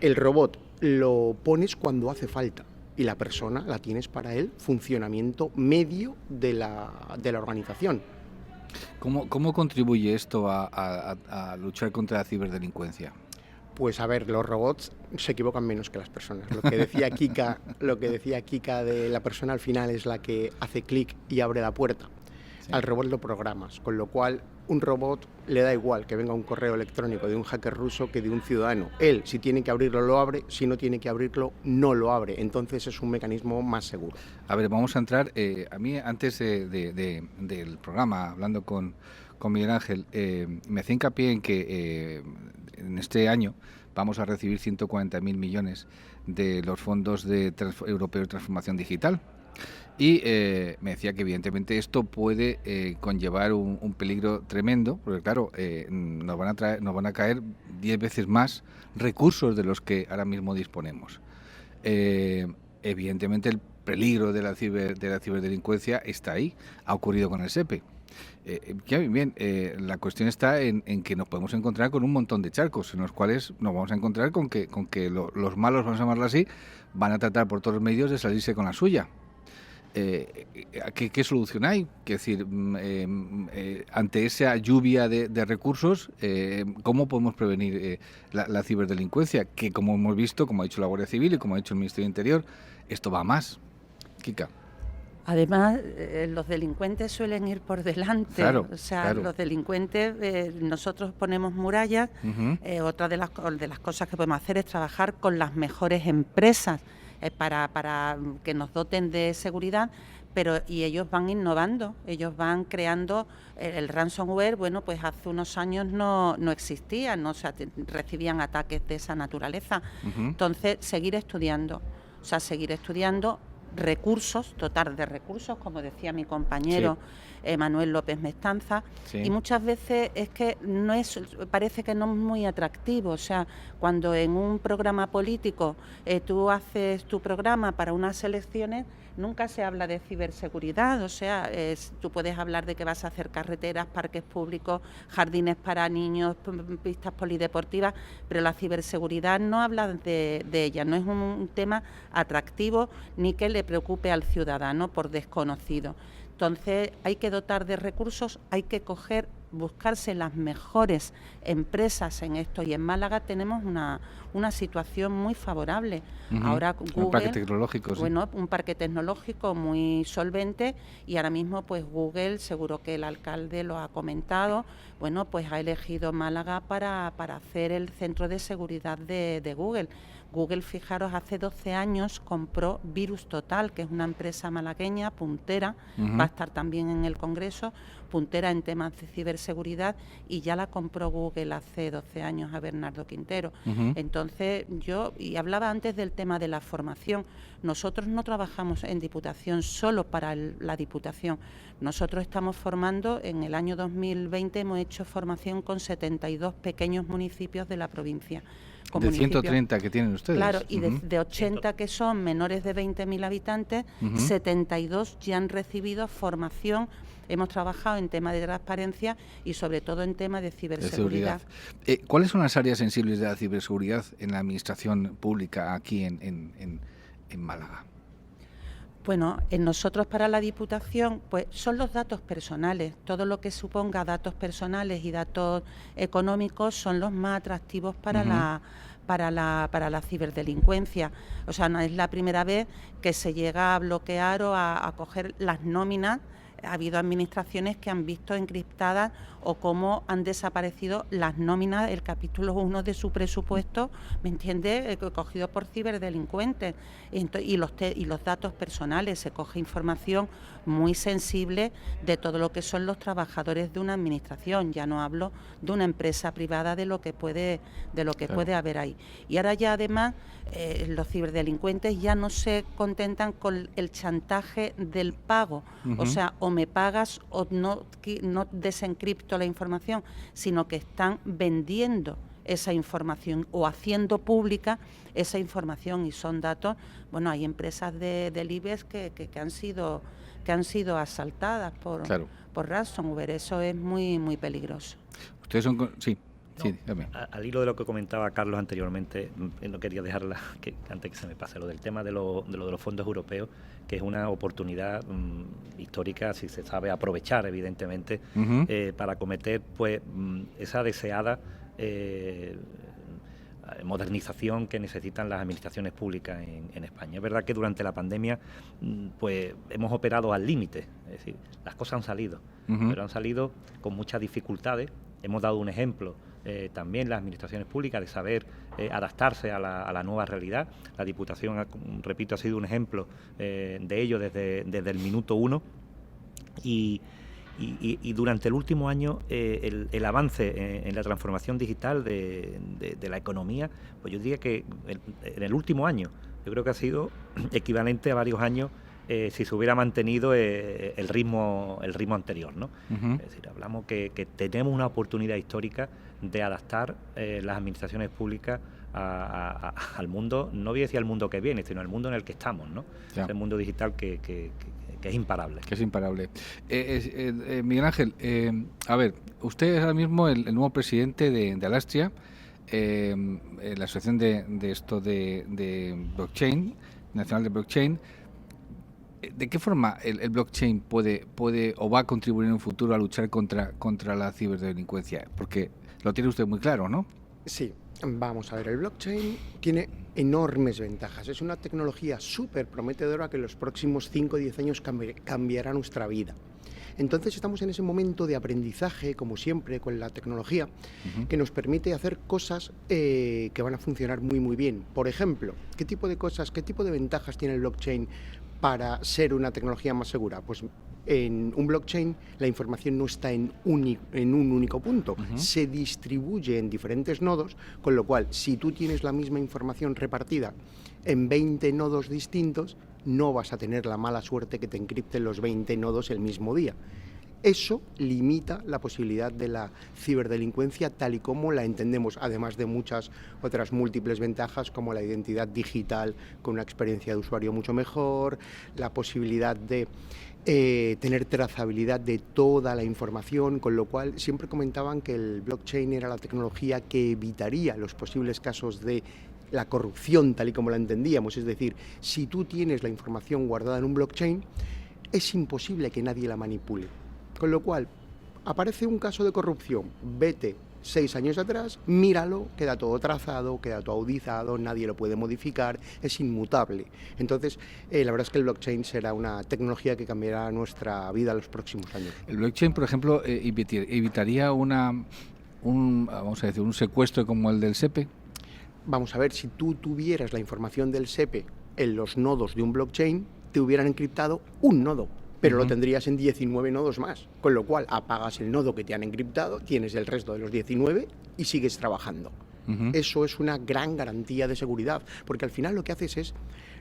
el robot lo pones cuando hace falta y la persona la tienes para el funcionamiento medio de la organización. ¿Cómo contribuye esto a luchar contra la ciberdelincuencia? Pues a ver, los robots se equivocan menos que las personas. Lo que decía Kika de la persona al final es la que hace clic y abre la puerta. Sí. Al robot lo programas, con lo cual un robot le da igual que venga un correo electrónico de un hacker ruso que de un ciudadano. Él, si tiene que abrirlo, lo abre, si no tiene que abrirlo, no lo abre. Entonces es un mecanismo más seguro. A ver, vamos a entrar, a mí antes del programa, hablando con Miguel Ángel, me hacía hincapié en que en este año vamos a recibir 140.000 millones de los fondos europeos de transformación digital. Y me decía que evidentemente esto puede conllevar un peligro tremendo, porque claro, nos van a caer 10 veces más recursos de los que ahora mismo disponemos. Evidentemente el peligro de la ciberdelincuencia está ahí, ha ocurrido con el SEPE. La cuestión está en que nos podemos encontrar con un montón de charcos en los cuales nos vamos a encontrar con que los malos, vamos a llamarlo así, van a tratar por todos los medios de salirse con la suya. ¿Qué solución hay? Es decir, ante esa lluvia de recursos, ¿cómo podemos prevenir la ciberdelincuencia? Que como hemos visto, como ha dicho la Guardia Civil y como ha dicho el Ministerio del Interior, esto va a más. Kika. Además, los delincuentes suelen ir por delante. Claro, o sea, claro. Los delincuentes, nosotros ponemos murallas. Otra de las cosas que podemos hacer es trabajar con las mejores empresas para que nos doten de seguridad, y ellos van innovando, ellos van creando. El ransomware, bueno, pues hace unos años no existía, no recibían ataques de esa naturaleza. Entonces, seguir estudiando, recursos, dotar de recursos, como decía mi compañero Manuel López Mestanza, y muchas veces es que parece que no es muy atractivo. O sea, cuando en un programa político tú haces tu programa para unas elecciones, nunca se habla de ciberseguridad. O sea, tú puedes hablar de que vas a hacer carreteras, parques públicos, jardines para niños, pistas polideportivas, pero la ciberseguridad no habla de ella, no es un tema atractivo ni que le preocupe al ciudadano por desconocido. Entonces hay que dotar de recursos, hay que buscarse las mejores empresas en esto, y en Málaga tenemos una situación muy favorable. Ahora Google, un parque tecnológico, un parque tecnológico muy solvente, y ahora mismo pues Google, seguro que el alcalde lo ha comentado, bueno, pues ha elegido Málaga para hacer el centro de seguridad de Google. Google, fijaros, hace 12 años compró Virus Total, que es una empresa malagueña puntera, va a estar también en el Congreso, puntera en temas de ciberseguridad, y ya la compró Google hace 12 años a Bernardo Quintero. Entonces, y hablaba antes del tema de la formación. Nosotros no trabajamos en Diputación solo para la Diputación. Nosotros estamos formando, en el año 2020 hemos hecho formación con 72 pequeños municipios de la provincia. De 130 que tienen ustedes. Claro, y de 80 que son menores de 20.000 habitantes, 72 ya han recibido formación. Hemos trabajado en temas de transparencia y sobre todo en temas de ciberseguridad. ¿Cuáles son las áreas sensibles de la ciberseguridad en la administración pública aquí en Málaga? Bueno, en nosotros para la Diputación pues son los datos personales. Todo lo que suponga datos personales y datos económicos son los más atractivos para la ciberdelincuencia. O sea, no es la primera vez que se llega a bloquear o a coger las nóminas. Ha habido administraciones que han visto encriptadas o cómo han desaparecido las nóminas, el capítulo 1 de su presupuesto, ¿me entiende?, cogido por ciberdelincuentes. Y los datos personales, se coge información muy sensible de todo lo que son los trabajadores de una administración. Ya no hablo de una empresa privada, de lo que puede haber ahí. Y ahora ya además los ciberdelincuentes ya no se contentan con el chantaje del pago. O sea, o me pagas o no desencripto la información, sino que están vendiendo esa información o haciendo pública esa información, y son datos. Bueno, hay empresas del IBEX que han sido asaltadas por ransomware. Eso es muy, muy peligroso. Ustedes son... Sí. No, sí, al hilo de lo que comentaba Carlos anteriormente, no quería dejarla, antes que se me pase, lo del tema de los fondos europeos, que es una oportunidad histórica, si se sabe aprovechar, evidentemente, para acometer pues esa deseada modernización que necesitan las administraciones públicas en España. Es verdad que durante la pandemia pues hemos operado al límite, es decir, las cosas han salido, pero han salido con muchas dificultades. Hemos dado un ejemplo también las administraciones públicas de saber adaptarse a la nueva realidad. La Diputación, repito, ha sido un ejemplo de ello desde el minuto 1, y durante el último año el avance en la transformación digital de la economía, pues yo diría que en el último año yo creo que ha sido equivalente a varios años si se hubiera mantenido el ritmo anterior, ¿no? Es decir, hablamos que tenemos una oportunidad histórica de adaptar las administraciones públicas al mundo, no voy a decir al mundo que viene, sino al mundo en el que estamos, ¿no? Es el mundo digital que es imparable. Que es imparable. Miguel Ángel, a ver, usted es ahora mismo el nuevo presidente de Alastria, la asociación de blockchain, nacional de blockchain. ¿De qué forma el blockchain puede o va a contribuir en un futuro a luchar contra la ciberdelincuencia? Porque lo tiene usted muy claro, ¿no? Sí, vamos a ver, el blockchain tiene enormes ventajas. Es una tecnología súper prometedora que en los próximos 5 o 10 años cambiará nuestra vida. Entonces estamos en ese momento de aprendizaje, como siempre, con la tecnología, que nos permite hacer cosas que van a funcionar muy, muy bien. Por ejemplo, ¿qué tipo de cosas, qué tipo de ventajas tiene el blockchain para ser una tecnología más segura? Pues en un blockchain la información no está en un único punto, se distribuye en diferentes nodos, con lo cual si tú tienes la misma información repartida en 20 nodos distintos, no vas a tener la mala suerte que te encripten los 20 nodos el mismo día. Eso limita la posibilidad de la ciberdelincuencia tal y como la entendemos, además de muchas otras múltiples ventajas como la identidad digital con una experiencia de usuario mucho mejor, la posibilidad de tener trazabilidad de toda la información, con lo cual siempre comentaban que el blockchain era la tecnología que evitaría los posibles casos de la corrupción tal y como la entendíamos. Es decir, si tú tienes la información guardada en un blockchain, es imposible que nadie la manipule. Con lo cual, aparece un caso de corrupción, vete 6 años atrás, míralo, queda todo trazado, queda todo audizado, nadie lo puede modificar, es inmutable. Entonces, la verdad es que el blockchain será una tecnología que cambiará nuestra vida en los próximos años. El blockchain, por ejemplo, evitaría vamos a decir, un secuestro como el del SEPE. Vamos a ver, si tú tuvieras la información del SEPE en los nodos de un blockchain, te hubieran encriptado un nodo, pero lo tendrías en 19 nodos más, con lo cual apagas el nodo que te han encriptado, tienes el resto de los 19 y sigues trabajando. Eso es una gran garantía de seguridad, porque al final lo que haces es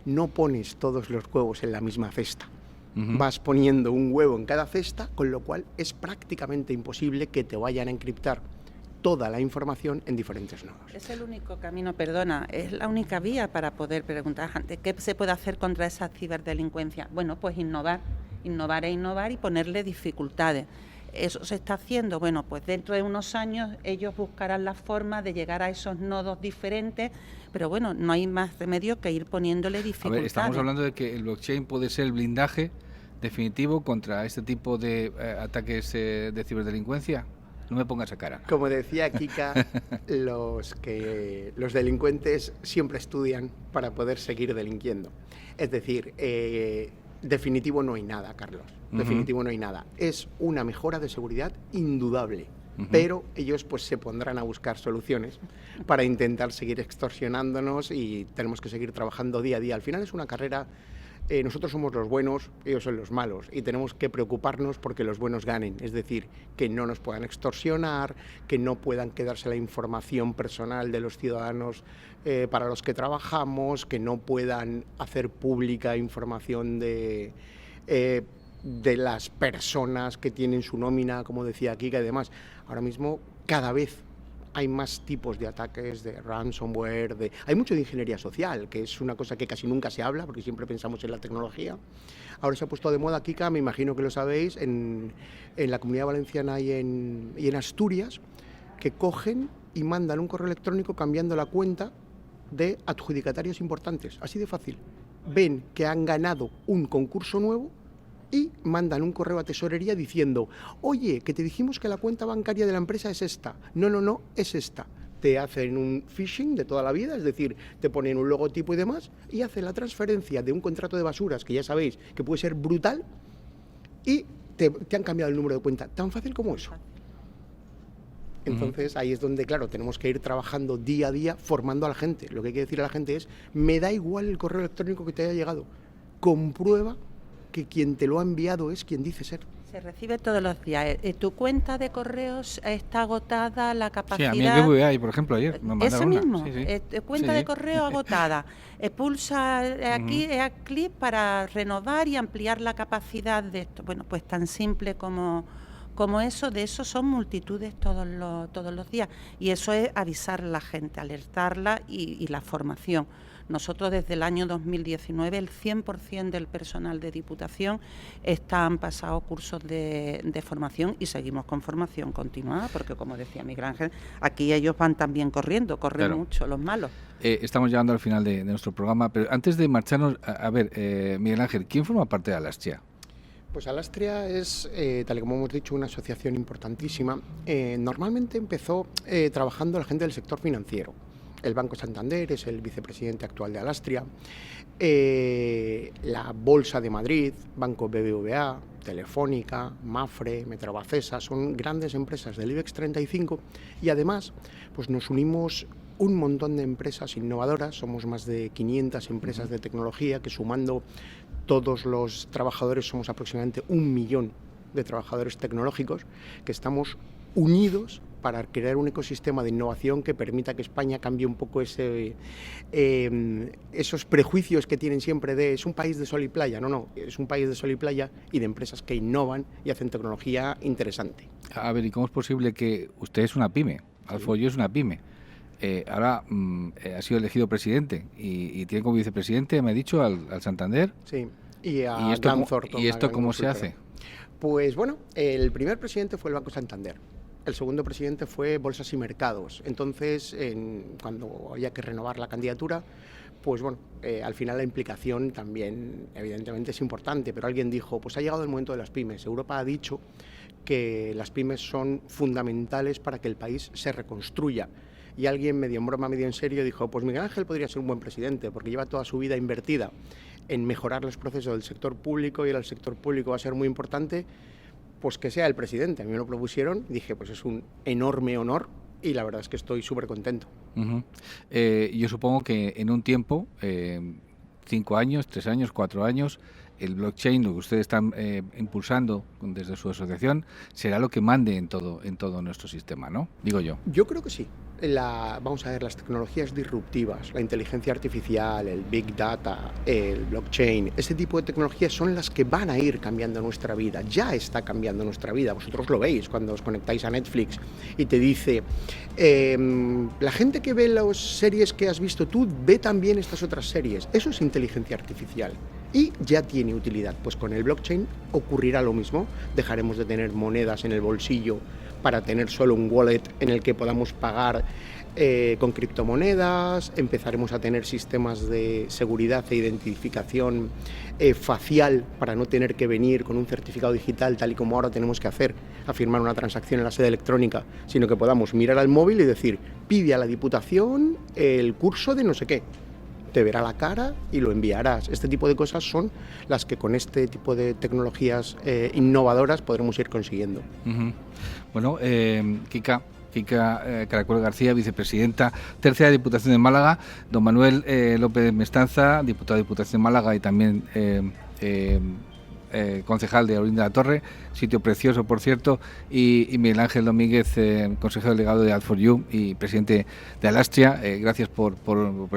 no pones todos los huevos en la misma cesta. Vas poniendo un huevo en cada cesta, con lo cual es prácticamente imposible que te vayan a encriptar toda la información en diferentes nodos. Es el único camino, perdona, es la única vía para poder preguntar antes qué se puede hacer contra esa ciberdelincuencia. Bueno, pues innovar y ponerle dificultades. Eso se está haciendo. Bueno, pues dentro de unos años ellos buscarán la forma de llegar a esos nodos diferentes, pero bueno, no hay más remedio que ir poniéndole dificultades. A ver, estamos hablando de que el blockchain puede ser el blindaje definitivo contra este tipo de ataques de ciberdelincuencia. No me pongas esa cara. Como decía Kika, los delincuentes siempre estudian para poder seguir delinquiendo. Es decir, definitivo no hay nada, Carlos. Definitivo no hay nada. Es una mejora de seguridad indudable. Pero ellos pues se pondrán a buscar soluciones para intentar seguir extorsionándonos y tenemos que seguir trabajando día a día. Al final es una carrera. Nosotros somos los buenos, ellos son los malos y tenemos que preocuparnos porque los buenos ganen, es decir, que no nos puedan extorsionar, que no puedan quedarse la información personal de los ciudadanos para los que trabajamos, que no puedan hacer pública información de las personas que tienen su nómina, como decía Kika y demás. Ahora mismo cada vez hay más tipos de ataques, de ransomware, hay mucho de ingeniería social, que es una cosa que casi nunca se habla, porque siempre pensamos en la tecnología. Ahora se ha puesto de moda, Kika, me imagino que lo sabéis, en la Comunidad Valenciana y en Asturias, que cogen y mandan un correo electrónico cambiando la cuenta de adjudicatarios importantes, así de fácil. Ven que han ganado un concurso nuevo y mandan un correo a tesorería diciendo: oye, que te dijimos que la cuenta bancaria de la empresa es esta. No, es esta. Te hacen un phishing de toda la vida, es decir, te ponen un logotipo y demás, y hacen la transferencia de un contrato de basuras, que ya sabéis que puede ser brutal, y te han cambiado el número de cuenta. Tan fácil como eso. Entonces ahí es donde, claro, tenemos que ir trabajando día a día formando a la gente. Lo que hay que decir a la gente es: me da igual el correo electrónico que te haya llegado, comprueba que quien te lo ha enviado es quien dice ser. Se recibe todos los días. ¿Tu cuenta de correos está agotada, la capacidad? Sí, a mí el BBVA, por ejemplo, ayer me mandaron ¿Ese mismo? Sí. Cuenta de correo agotada. Pulsa aquí, clic para renovar y ampliar la capacidad de esto. Bueno, pues tan simple como eso, de eso son multitudes todos los días. Y eso es avisar a la gente, alertarla y la formación. Nosotros desde el año 2019 el 100% del personal de Diputación han pasado cursos de formación y seguimos con formación continuada, porque como decía Miguel Ángel, aquí ellos van también corren claro. Mucho los malos. Estamos llegando al final de nuestro programa, pero antes de marcharnos, a ver, Miguel Ángel, ¿quién forma parte de Alastia? Pues Alastria es, tal y como hemos dicho, una asociación importantísima. Normalmente empezó trabajando la gente del sector financiero. El Banco Santander es el vicepresidente actual de Alastria. La Bolsa de Madrid, Banco BBVA, Telefónica, Mafre, Metrovacesa, son grandes empresas del IBEX 35 y además pues nos unimos un montón de empresas innovadoras, somos más de 500 empresas de tecnología que sumando todos los trabajadores somos aproximadamente 1 millón de trabajadores tecnológicos que estamos unidos para crear un ecosistema de innovación que permita que España cambie un poco esos prejuicios que tienen siempre de es un país de sol y playa. No, es un país de sol y playa y de empresas que innovan y hacen tecnología interesante. A ver, ¿y cómo es posible que usted es una pyme? Ad4You es una pyme. Ahora ha sido elegido presidente y tiene como vicepresidente, me ha dicho, al Santander. Sí, y a esto, Grant Thornton. ¿Y esto cómo se hace? Pues bueno, el primer presidente fue el Banco Santander. El segundo presidente fue Bolsas y Mercados. Entonces, cuando había que renovar la candidatura, pues bueno, al final la implicación también evidentemente es importante, pero alguien dijo, pues ha llegado el momento de las pymes. Europa ha dicho que las pymes son fundamentales para que el país se reconstruya. Y alguien, medio en broma, medio en serio, dijo, pues Miguel Ángel podría ser un buen presidente, porque lleva toda su vida invertida en mejorar los procesos del sector público y el sector público va a ser muy importante, pues que sea el presidente. A mí me lo propusieron y dije, pues es un enorme honor y la verdad es que estoy súper contento. Yo supongo que en un tiempo, 5 años, 3 años, 4 años, el blockchain, lo que ustedes están impulsando desde su asociación, será lo que mande en todo nuestro sistema, ¿no? Digo yo. Yo creo que sí. Vamos a ver, las tecnologías disruptivas, la inteligencia artificial, el Big Data, el blockchain, ese tipo de tecnologías son las que van a ir cambiando nuestra vida. Ya está cambiando nuestra vida. Vosotros lo veis cuando os conectáis a Netflix y te dice, la gente que ve las series que has visto tú, ve también estas otras series. Eso es inteligencia artificial. Y ya tiene utilidad. Pues con el blockchain ocurrirá lo mismo. Dejaremos de tener monedas en el bolsillo para tener solo un wallet en el que podamos pagar con criptomonedas, empezaremos a tener sistemas de seguridad e identificación facial para no tener que venir con un certificado digital tal y como ahora tenemos que hacer a firmar una transacción en la sede electrónica, sino que podamos mirar al móvil y decir, pide a la Diputación el curso de no sé qué. Te verá la cara y lo enviarás. Este tipo de cosas son las que con este tipo de tecnologías innovadoras podremos ir consiguiendo. Bueno, Kika Caracol García, vicepresidenta, tercera Diputación de Málaga, don Manuel López Mestanza, diputado de Diputación de Málaga y también concejal de Olinda de la Torre, sitio precioso por cierto, y Miguel Ángel Domínguez, consejero delegado de Ad4You y presidente de Alastria. Gracias por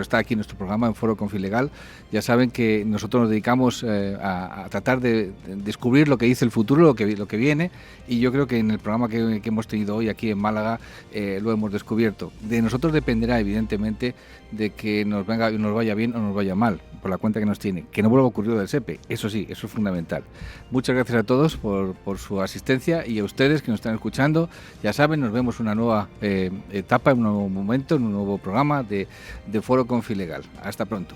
estar aquí en nuestro programa en Foro Confilegal. Ya saben que nosotros nos dedicamos a tratar de descubrir lo que dice el futuro, lo que viene, y yo creo que en el programa que hemos tenido hoy aquí en Málaga lo hemos descubierto. De nosotros dependerá evidentemente de que nos vaya bien o nos vaya mal, por la cuenta que nos tiene. Que no vuelva a ocurrir del SEPE, eso sí, eso es fundamental. Muchas gracias a todos por su asistencia y a ustedes que nos están escuchando. Ya saben, nos vemos en una nueva etapa, en un nuevo momento, en un nuevo programa de Foro Confilegal. Hasta pronto.